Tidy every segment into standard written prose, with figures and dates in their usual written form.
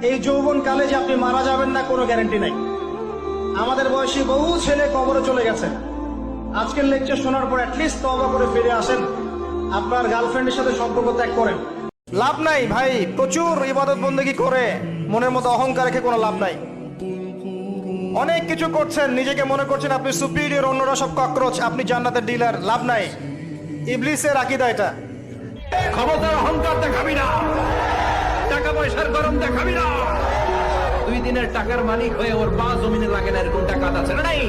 এই যৌবন কালে যে আপনি মারা যাবেন না কোনো গ্যারান্টি নাই। আমাদের বয়সী বহু ছেলে কবরে চলে গেছে। আজকের লেকচার শোনার পর অ্যাটলিস্ট তওবা করে ফিরে আসেন, আপনার গার্লফ্রেন্ডের সাথে সম্পর্ক ত্যাগ করেন। লাভ নাই ভাই, প্রচুর ইবাদত বন্দেগী করে মনের মতো অহংকার রেখে কোনো লাভ নাই। অনেক কিছু করছেন, নিজেকে মনে করছেন আপনি সুপিরিয়র, অন্যরা সব ককরোচ, আপনি জান্নাতের ডিলার। লাভ নাই, ইবলিসের আকীদা এটা। ক্ষমতার অহংকার দেখাবি না, টাকা পয়সার গরম দেখাবি না। 2 দিনের টাকার মালিক হয়ে ওর পা জমিনে লাগে না, এরকম টাকা আছে না? নাই।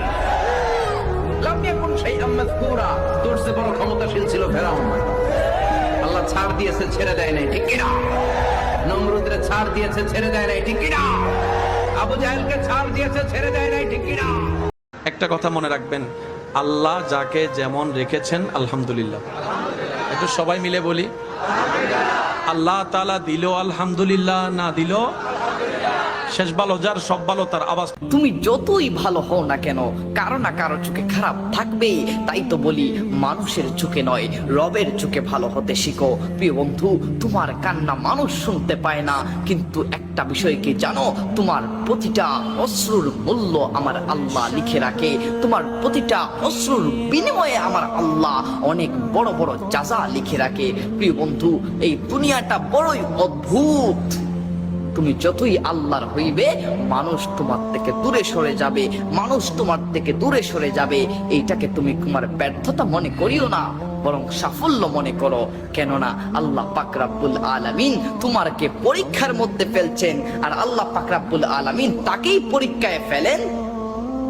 লাম ইয়াকুন শাইআম মাযকুরা, তোর চেয়ে বড় ক্ষমতাশীল ছিল ফেরাউন। আল্লাহ ছাড় দিয়েছে, ছেড়ে দেয় নাই, ঠিক কি না? নমরুদরে ছাড় দিয়েছে, ছেড়ে দেয় নাই, ঠিক কি না? আবু জাহেলকে ছাড় দিয়েছে, ছেড়ে দেয় নাই, ঠিক কি না? একটা কথা মনে রাখবেন, আল্লাহ যাকে যেমন রেখেছেন আলহামদুলিল্লাহ। একটু সবাই মিলে বলি, আল্লাহ তাআলা দিল আলহামদুলিল্লাহ, না দিল শেষ ভালো যার, সব ভালো তার। আওয়াজ তুমি যতই ভালো হও না কেন, কারো না কারো চোখে খারাপ থাকবেই। তাই তো বলি, মানুষের চোখে নয়, রবের চোখে ভালো হতে শিখো। প্রিয় বন্ধু, তোমার কান্না মানুষ শুনতে পায় না, কিন্তু একটা বিষয় কি জানো? তোমার প্রতিটা অশ্রুর মূল্য আমার আল্লাহ লিখে রাখে। তোমার প্রতিটা অশ্রুর বিনিময়ে আমার আল্লাহ অনেক বড় বড় জাযা লিখে রাখে। প্রিয় বন্ধু, এই দুনিয়াটা বড়ই অদ্ভুত। তুমি যতই আল্লাহর হইবে, মানুষ তোমার থেকে দূরে সরে যাবে, মানুষ তোমার থেকে দূরে সরে যাবে। এইটাকে তুমি তোমার ব্যর্থতা মনে করিও না, বরং সাফল্য মনে করো। কেননা আল্লাহ পাক রব্বুল আলামিন তোমারকে পরীক্ষার মধ্যে ফেলছেন, আর আল্লাহ পাক রব্বুল আলামিন তাকেই পরীক্ষায় ফেলেন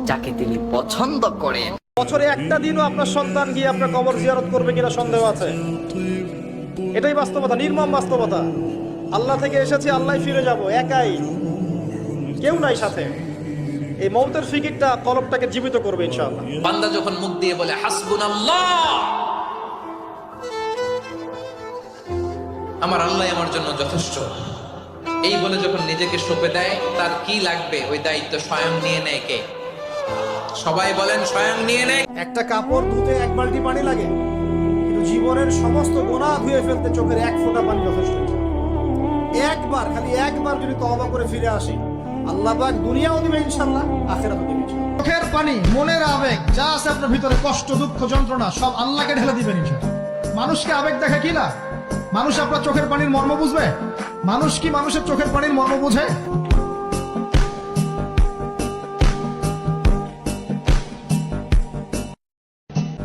যাকে তিনি পছন্দ করেন। বছরে একটা দিনও আপনার সন্তান গিয়ে আপনার কবর জিয়ারত করবে কিনা সন্দেহ আছে। এটাই বাস্তবতা, নির্মম বাস্তবতা। আল্লাহ থেকে এসেছি, আল্লাহ ফিরে যাব, একাই, কেউ নাই সাথে। এই মৌতের ফিকিরটা কলবটাকে জীবিত করবে ইনশাআল্লাহ। বান্দা যখন মুখ দিয়ে বলে হাসবুনাল্লাহ, আমার আল্লাহ আমার জন্য যথেষ্ট, এই বলে যখন নিজেকে সঁপে দেয়, তার কি লাগবে ওই দায়িত্ব স্বয়ং নিয়ে নেয় কে? সবাই বলেন, স্বয়ং নিয়ে নেয়। একটা কাপড় ধুতে 1 বালতি পানি লাগে, কিন্তু জীবনের সমস্ত গুনাহ ধুয়ে ফেলতে চোখের 1 ফোঁটা পানি যথেষ্ট। একবার, খালি একবার যদি তওবা করে ফিরে আসি, আল্লাহ পাক দুনিয়াও দিবে ইনশাআল্লাহ, আখিরাতও দিবে ইনশাআল্লাহ। চোখের পানি, মনের আবেগ, যা আছে আপনার ভিতরে, কষ্ট, দুঃখ, যন্ত্রণা, সব আল্লাহকে ঢেলে দিবেন ইনশাআল্লাহ। মানুষকে আবেগ দেখে কি না? মানুষ আপনার চোখের পানির মর্ম বুঝবে? মানুষ কি মানুষের চোখের পানির মর্ম বোঝে?